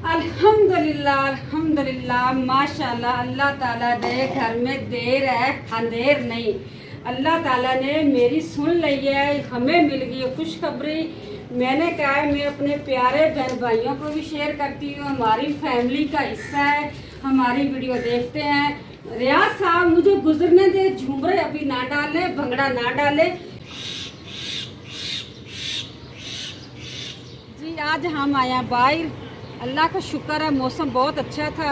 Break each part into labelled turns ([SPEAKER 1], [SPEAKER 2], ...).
[SPEAKER 1] अल्हम्दुलिल्लाह अल्हम्दुलिल्लाह माशाल्लाह। अल्लाह ताला ने घर में देर है अंधेर नहीं। अल्लाह ताला ने मेरी सुन ली है, हमें मिल गई है खुशखबरी। मैंने कहा है मैं अपने प्यारे बहन भाइयों को भी शेयर करती हूँ, हमारी फैमिली का हिस्सा है, हमारी वीडियो देखते हैं। रियाज साहब मुझे गुजरने दे, झूमरे अभी ना डाले, भंगड़ा ना डाले जी। आज हम आया बाहर, अल्लाह का शुक्र है मौसम बहुत अच्छा था,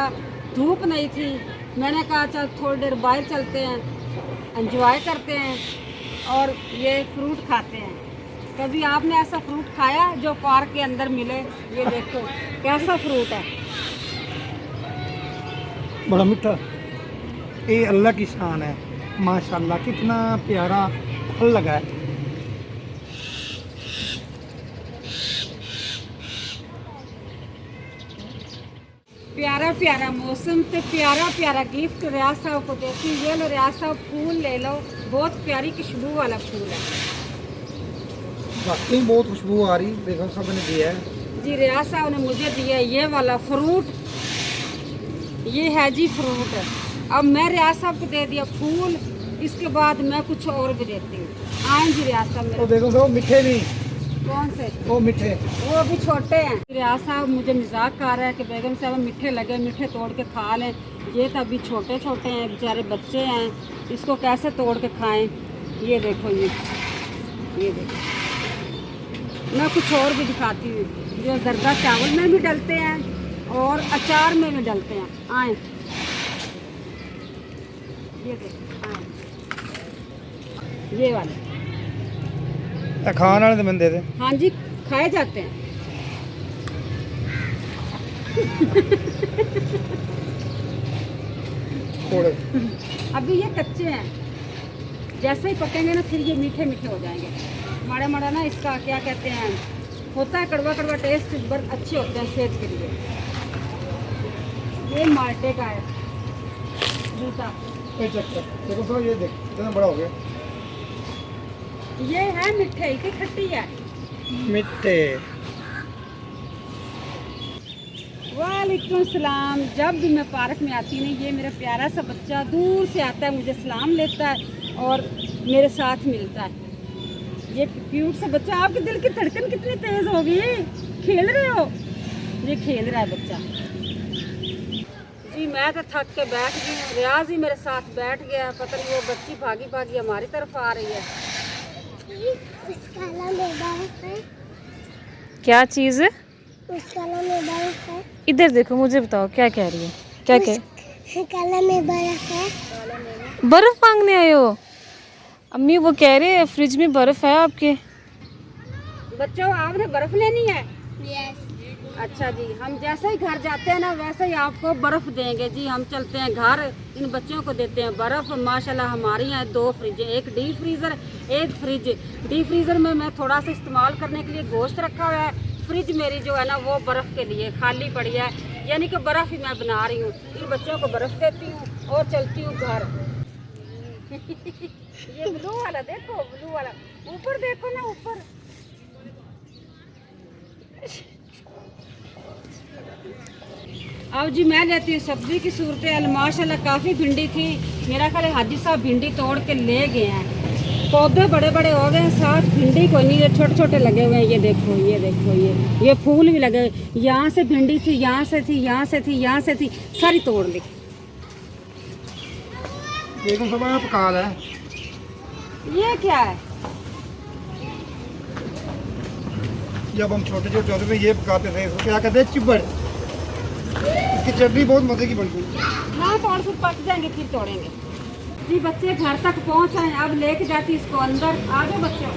[SPEAKER 1] धूप नहीं थी। मैंने कहा चल थोड़ी देर बाहर चलते हैं, एंजॉय करते हैं और ये फ्रूट खाते हैं। कभी आपने ऐसा फ्रूट खाया जो पार्क के अंदर मिले? ये देखो कैसा फ्रूट है,
[SPEAKER 2] बड़ा मीठा। ये अल्लाह की शान है, माशाल्लाह कितना प्यारा फल लगा है।
[SPEAKER 1] प्यारा प्यारा मौसम तो प्यारा प्यारा गिफ्ट रियाज साहब को देती। ये लो रियाज साहब फूल ले लो, बहुत प्यारी खुशबू वाला फूल है।
[SPEAKER 2] वाकई बहुत खुशबू आ रही, बेगम साहब ने दिया है
[SPEAKER 1] जी। रियाज साहब ने मुझे दिया ये वाला फ्रूट, ये है जी फ्रूट। अब मैं रियाज साहब को दे दिया फूल, इसके बाद मैं कुछ और भी देती हूँ। आए जी रियाज साहब मेरे।
[SPEAKER 2] बेगम साहब मीठे नहीं,
[SPEAKER 1] कौन से?
[SPEAKER 2] वो मीठे,
[SPEAKER 1] वो अभी छोटे हैं। रियाज साहब मुझे मजाक कर रहा है कि बेगम साहब मीठे लगे, मीठे तोड़ के खा लें। ये तो अभी छोटे छोटे हैं, बेचारे बच्चे हैं, इसको कैसे तोड़ के खाएं? ये देखो, ये देखो। मैं कुछ और भी दिखाती हूँ, जो जर्दा चावल में भी डलते हैं और अचार में भी डलते हैं। आए ये देखो, आए ये वाले
[SPEAKER 2] खाने वाले बंदे थे।
[SPEAKER 1] हाँ जी, खाए जाते हैं। अभी ये कच्चे हैं, जैसे ही पकेंगे ना फिर ये मीठे मीठे हो जाएंगे। माड़ा माड़ा ना इसका क्या कहते हैं, होता है कड़वा कड़वा टेस्ट, बड़े अच्छे होते हैं सेहत के लिए। ये माल्टे का है जूता।
[SPEAKER 2] देखो साहब ये देख कितना बड़ा हो गया।
[SPEAKER 1] ये है मिठाई की खट्टी है,
[SPEAKER 2] मीठे।
[SPEAKER 1] वालेकुम सलाम। जब भी मैं पार्क में आती हूँ, ये मेरा प्यारा सा बच्चा दूर से आता है, मुझे सलाम लेता है और मेरे साथ मिलता है। ये क्यूट सा बच्चा। आपके दिल की धड़कन कितनी तेज हो गई, खेल रहे हो? ये खेल रहा है बच्चा जी। मैं तो थक के बैठ गई हूँ, रियाज ही मेरे साथ बैठ गया। पता नहीं वो बच्ची भागी भागी हमारी तरफ आ रही है।
[SPEAKER 3] क्या चीज है? इधर देखो, मुझे बताओ क्या कह रही है? क्या
[SPEAKER 4] काला में बर्फ है।
[SPEAKER 3] बर्फ मांगने आए हो? अम्मी वो कह रहे हैं फ्रिज में बर्फ है आपके।
[SPEAKER 1] बच्चों आपने बर्फ लेनी है?
[SPEAKER 4] यस।
[SPEAKER 1] अच्छा जी, हम जैसे ही घर जाते हैं ना वैसे ही आपको बर्फ देंगे जी। हम चलते हैं घर, इन बच्चों को देते हैं बर्फ। माशाल्लाह हमारे यहाँ 2 फ्रिज है, एक डीप फ्रीज़र, एक फ्रिज। डीप फ्रीज़र में मैं थोड़ा सा इस्तेमाल करने के लिए गोश्त रखा हुआ है, फ्रिज मेरी जो है ना वो बर्फ़ के लिए खाली पड़ी है, यानी कि बर्फ़ ही मैं बना रही हूँ। इन बच्चों को बर्फ़ देती हूँ और चलती हूँ घर। ये ब्लू वाला देखो, ब्लू वाला ऊपर देखो ना, ऊपर। अब जी मैं लेती हूँ सब्जी की सूरत हाल। माशाल्लाह काफ़ी भिंडी थी, मेरा ख्याल है हाजी साहब भिंडी तोड़ के ले गए हैं। पौधे बड़े बड़े हो गए हैं, साथ भिंडी कोई नहीं, ये छोटे छोटे लगे हुए हैं। ये देखो, ये देखो, ये फूल भी लगे हुए। यहाँ से भिंडी थी, यहाँ से थी, यहाँ से थी, यहाँ से थी, सारी तोड़ ली।
[SPEAKER 2] बेगम साहब पका है।
[SPEAKER 1] ये क्या है?
[SPEAKER 2] जब हम छोटे छोटे होते थे ये पकाते थे, इसको क्या कहते हैं, चिब्बड़। इसकी चटनी बहुत मजे की बनती है।
[SPEAKER 1] हाँ तो और फिर पक जाएंगे फिर तोड़ेंगे जी। बच्चे घर तक पहुँच आए, अब लेके जाती इसको अंदर। आ जाओ बच्चों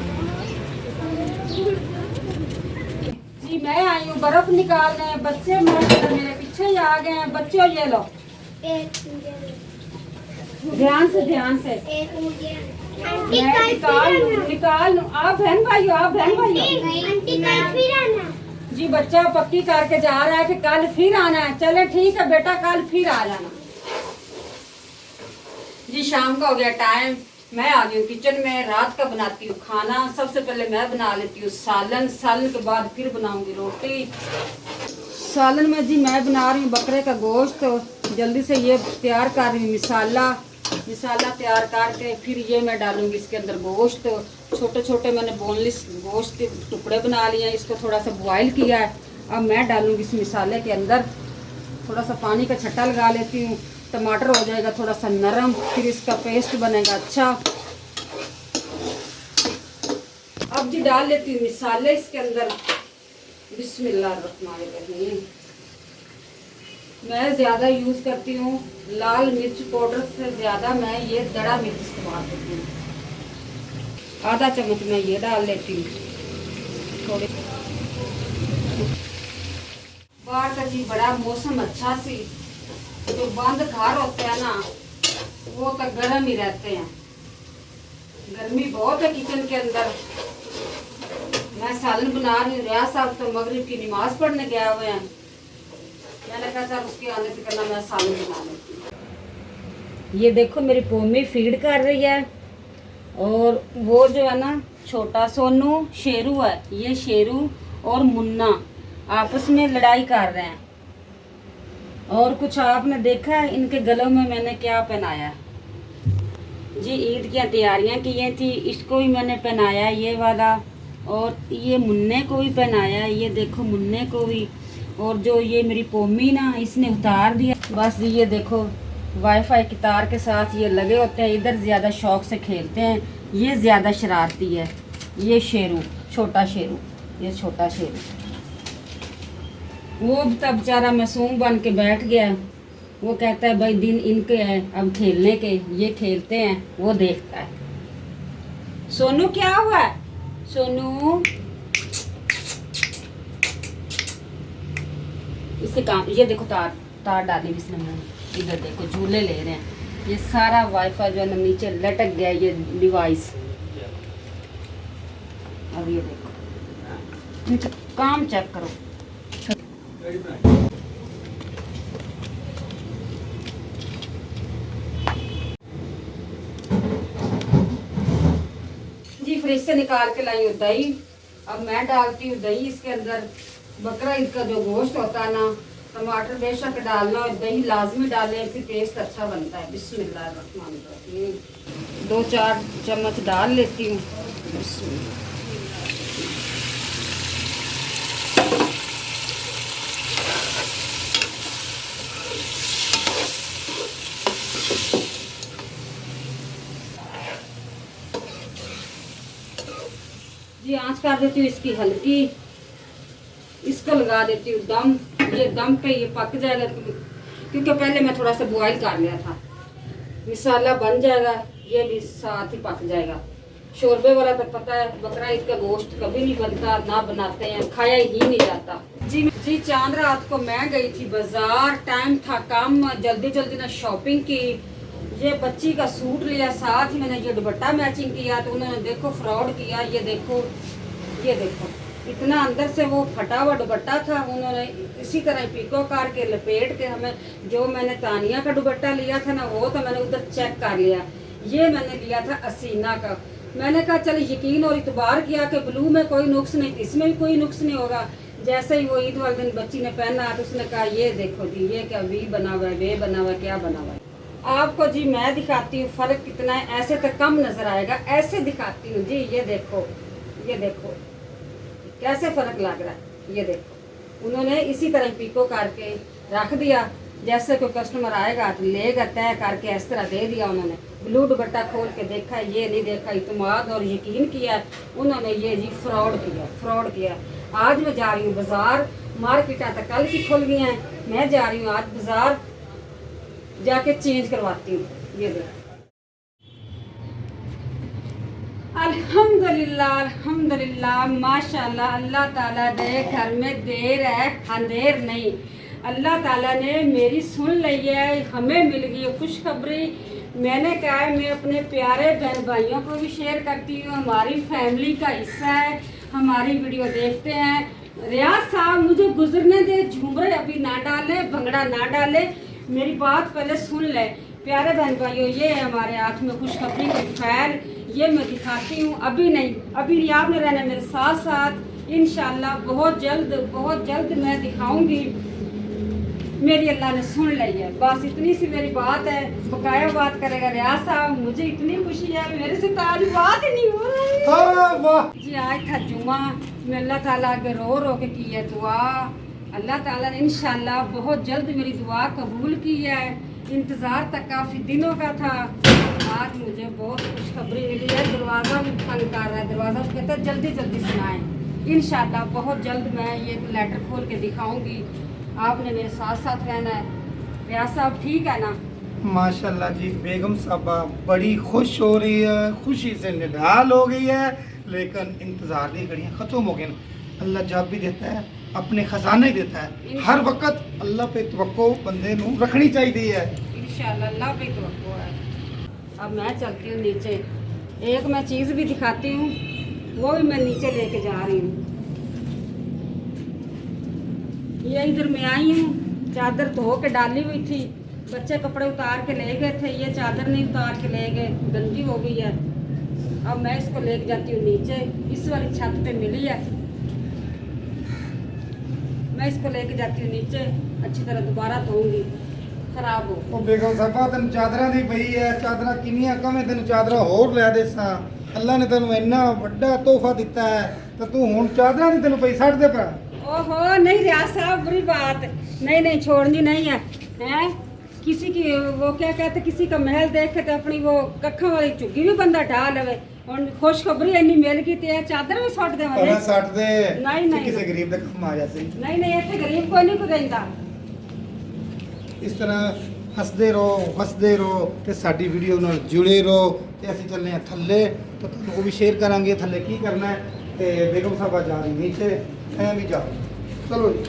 [SPEAKER 1] जी। मैं आई हूँ बर्फ निकालने, बच्चे मेरे पीछे ही आ गए हैं। बच्चों ये लो, ध्यान से ध्यान से निकाल लूँ। आप बहन भाई हो, आप बहन भाई हो जी। बच्चा पक्की करके जा रहा है कि कल फिर आना है। चले ठीक है बेटा, कल फिर आ जाना जी। शाम का हो गया टाइम, मैं आ गई हूँ किचन में। रात का बनाती हूँ खाना। सबसे पहले मैं बना लेती हूँ सालन, सालन के बाद फिर बनाऊंगी रोटी। सालन में जी मैं बना रही हूँ बकरे का गोश्त। तो जल्दी से ये तैयार कर रही हूँ मसाला तैयार करके फिर ये मैं डालूँगी इसके अंदर गोश्त। छोटे छोटे मैंने बोनलेस गोश्त के टुकड़े बना लिए हैं, इसको थोड़ा सा बॉयल किया है। अब मैं डालूँगी इस मसाले के अंदर, थोड़ा सा पानी का छट्टा लगा लेती हूँ, टमाटर हो जाएगा थोड़ा सा नरम, फिर इसका पेस्ट बनेगा अच्छा। अब जी डाल लेती हूँ मसाले इसके अंदर। बिस्मिल्लाहिर्रहमानिर्रहीम। मैं ज़्यादा यूज़ करती हूँ लाल मिर्च पाउडर से ज़्यादा मैं ये दड़ा मिर्च इस्तेमाल करती हूँ। आधा चम्मच मैं ये डाल लेती हूँ। थोड़ी बाहर का जी बड़ा मौसम अच्छा सी, जो बंद घर होते हैं ना वो तो गर्म ही रहते हैं। गर्मी बहुत है किचन के अंदर। मैं सालन बना रही हूँ। रियाज साहब तो मगरिब की नमाज पढ़ने गए हुए हैं। मैंने कहा था उसके आने से करना मैं सालन बना लेती हूँ। ये देखो मेरी पोमी फीड कर रही है और वो जो है ना छोटा सोनू शेरू है, ये शेरू और मुन्ना आपस में लड़ाई कर रहे हैं। और कुछ आपने देखा है इनके गलों में मैंने क्या पहनाया जी? ईद की तैयारियां की थी, इसको भी मैंने पहनाया ये वाला, और ये मुन्ने को भी पहनाया, ये देखो मुन्ने को भी। और जो ये मेरी पोमी ना इसने उतार दिया। बस जी ये देखो वाईफाई की तार के साथ ये लगे होते हैं, इधर ज़्यादा शौक से खेलते हैं। ये ज़्यादा शरारती है, ये शेरू, छोटा शेरू, ये छोटा शेरू। वो तब बेचारा मासूम बन के बैठ गया। वो कहता है भाई दिन इनके हैं अब खेलने के, ये खेलते हैं, वो देखता है। सोनू क्या हुआ है? सोनू इससे काम, ये देखो तार डाली इसने मुंह। इधर देखो झूले ले रहे हैं। ये सारा वाईफाई जो है ना नीचे लटक गया ये डिवाइस। अब ये देखो काम चेक करो। जी फ्रिज से निकाल के लाई हूँ दही। अब मैं डालती हूँ दही इसके अंदर। बकरा ईद का जो गोश्त होता है ना, टमाटर बेशक डालना और दही लाजमी डालें, इससे टेस्ट अच्छा बनता है। बिस्मिल्लाहिर्रहमानिर्रहीम। 2-4 चम्मच डाल लेती हूँ। जी आंच कर देती हूँ इसकी हल्की। इसको लगा देती हूँ दम। ये दम पे ये पक जाएगा, क्योंकि पहले मैं थोड़ा सा बॉयल कर लिया था। मसाला बन जाएगा, ये भी साथ ही पक जाएगा। शोरबे वाला तो पता है बकरा ईद का गोश्त कभी नहीं बनता, ना बनाते हैं, खाया ही नहीं जाता। जी चांद रात को मैं गई थी बाजार, टाइम था कम, जल्दी जल्दी ना शॉपिंग की। ये बच्ची का सूट लिया, साथ ही मैंने ये दुपट्टा मैचिंग किया। तो उन्होंने देखो फ्रॉड किया। ये देखो इतना अंदर से वो फटा हुआ दुपट्टा था। उन्होंने इसी तरह पीको करके लपेट के हमें, जो मैंने तानिया का दुपट्टा लिया था ना वो तो मैंने उधर चेक कर लिया। ये मैंने लिया था असीना का। मैंने कहा चल यकीन और इतबार किया कि ब्लू में कोई नुक्स नहीं, इसमें भी कोई नुक्स नहीं होगा। जैसे ही वो ईद वाले दिन बच्ची ने पहना तो उसने कहा ये देखो जी ये क्या वी बना हुआ है, वे बना हुआ है, क्या बना हुआ है। आपको जी मैं दिखाती हूँ फ़र्क कितना है। ऐसे तो कम नज़र आएगा, ऐसे दिखाती हूँ जी। ये देखो कैसे फ़र्क लग रहा है। ये देखो उन्होंने इसी तरह पीको करके रख दिया। जैसे कोई कस्टमर आएगा तो लेगा, तय करके इस तरह दे दिया उन्होंने। ब्लू दुपट्टा खोल के देखा, ये नहीं देखा, इत्मीनान और यकीन किया उन्होंने। ये जी फ्रॉड किया। आज मैं जा रही हूँ बाज़ार, मार्केटा तक कल की खुल गई हैं। मैं जा रही हूँ आज बाज़ार, जाके चेंज करवाती हूँ। ये देखो अल्हम्दुलिल्लाह माशाल्लाह। अल्लाह ताला दे घर में देर है अंधेर नहीं। अल्लाह ताला ने मेरी सुन ली है, हमें मिल गई है खुशखबरी। मैंने कहा है मैं अपने प्यारे बहन भाइयों को भी शेयर करती हूँ, हमारी फैमिली का हिस्सा है, हमारी वीडियो देखते हैं। रियाज साहब मुझे गुजरने दे, झूमरे अभी ना डाले, भंगड़ा ना डाले, मेरी बात पहले सुन ले। प्यारे बहन भाइयों, ये है हमारे हाथ में खुशखबरी की फैल। ये मैं दिखाती हूँ, अभी नहीं आपने रहना मेरे साथ साथ। इंशाल्लाह बहुत जल्द मैं दिखाऊंगी। मेरी अल्लाह ने सुन ली है, बस इतनी सी मेरी बात है। बकाया बात करेगा रियाज साहब, मुझे इतनी खुशी है, मेरे से तो आज बात ही नहीं हो रही।
[SPEAKER 2] हाँ, वाह।
[SPEAKER 1] जी आज था जुमा, मैं अल्लाह ताला के रो के की है दुआ। अल्लाह ताला ने इंशाल्लाह बहुत जल्द मेरी दुआ कबूल की है। इंतज़ार तक काफ़ी दिनों का था। आज मुझे बहुत खुशखबरी मिली है। दरवाज़ा भी तंग कर रहा है, दरवाज़ा कहता है जल्दी सुनाएं। इंशाल्लाह बहुत जल्द मैं ये लेटर खोल के दिखाऊंगी। आपने मेरे साथ साथ रहना है। रियाज साहब ठीक है ना?
[SPEAKER 2] माशाल्लाह जी, बेगम साहबा बड़ी खुश हो रही है, खुशी से निढाल हो गई है। लेकिन इंतज़ार की घड़ियाँ ख़त्म हो गई। अल्लाह जब भी देता है अपने खजाने देता है। हर वक्त अल्लाह पे तवक्को बंदे नूं रखनी चाहिए है।
[SPEAKER 1] इंशाल्लाह अल्लाह पे तवक्को है। अब मैं चलती हूँ नीचे, एक मैं चीज़ भी दिखाती हूँ, वो भी मैं नीचे लेके जा रही हूँ। ये इधर मैं आई हूँ, चादर धो के डाली हुई थी, बच्चे कपड़े उतार के ले गए थे, ये चादर नहीं उतार के ले गए, गंदी हो गई है। अब मैं इसको लेके जाती हूँ नीचे, इस वाली छत पे मिली है, मैं इसको लेके जाती हूँ नीचे, अच्छी तरह दोबारा धोऊंगी, खराब हो।
[SPEAKER 2] ਉਹ ਬੇਗਮ ਸਾਹਿਬਾ ਤੈਨੂੰ ਚਾਦਰਾਂ ਦੀ ਪਈ ਹੈ, ਚਾਦਰਾਂ ਕਿੰਨੀਆਂ ਕਵੇਂ ਤੈਨੂੰ ਚਾਦਰਾਂ ਹੋਰ ਲੈ ਦੇਸਾਂ। ਅੱਲਾ ਨੇ ਤੈਨੂੰ ਇੰਨਾ ਵੱਡਾ ਤੋਹਫਾ ਦਿੱਤਾ ਹੈ ਤੇ ਤੂੰ ਹੁਣ ਚਾਦਰਾਂ ਦੀ ਤੈਨੂੰ ਪਈ ਛੱਡ ਦੇ ਪਾ।
[SPEAKER 1] ओहो नहीं रियाज साहब, बुरी बात नहीं छोड़नी नहीं है। हैं किसी की वो क्या कहते, किसी का महल देख के तो अपनी वो कखा वाली चुग्गी भी बंदा ढा लवे। और खुशखबरी इन्नी मिल गई ते चादर भी सट दे
[SPEAKER 2] ਉਹਨਾਂ ਛੱਡ ਦੇ
[SPEAKER 1] नहीं
[SPEAKER 2] ਕਿ ਕਿਸੇ ਗਰੀਬ ਦਾ ਕੰਮ ਆ ਜਾ ਸਹੀ।
[SPEAKER 1] नहीं इतने गरीब कोई नहीं को देंदा।
[SPEAKER 2] ਇਸ ਤਰ੍ਹਾਂ ਹੱਸਦੇ ਰਹੋ ਤੇ ਸਾਡੀ ਵੀਡੀਓ ਨਾਲ ਜੁੜੇ ਰਹੋ। ਤੇ ਅਸੀਂ ਚੱਲੇ ਹਾਂ ਥੱਲੇ, ਤਾਂ ਤੁਹਾਨੂੰ ਉਹ ਵੀ ਸ਼ੇਅਰ ਕਰਾਂਗੇ ਥੱਲੇ ਕੀ ਕਰਨਾ ਹੈ। ਤੇ ਬੇਗਮ ਸਾਹਿਬਾ ਜਾ ਰਹੀ ਨੀਚੇ, ਐਂ ਵੀ ਜਾਓ, ਚਲੋ ਜੀ।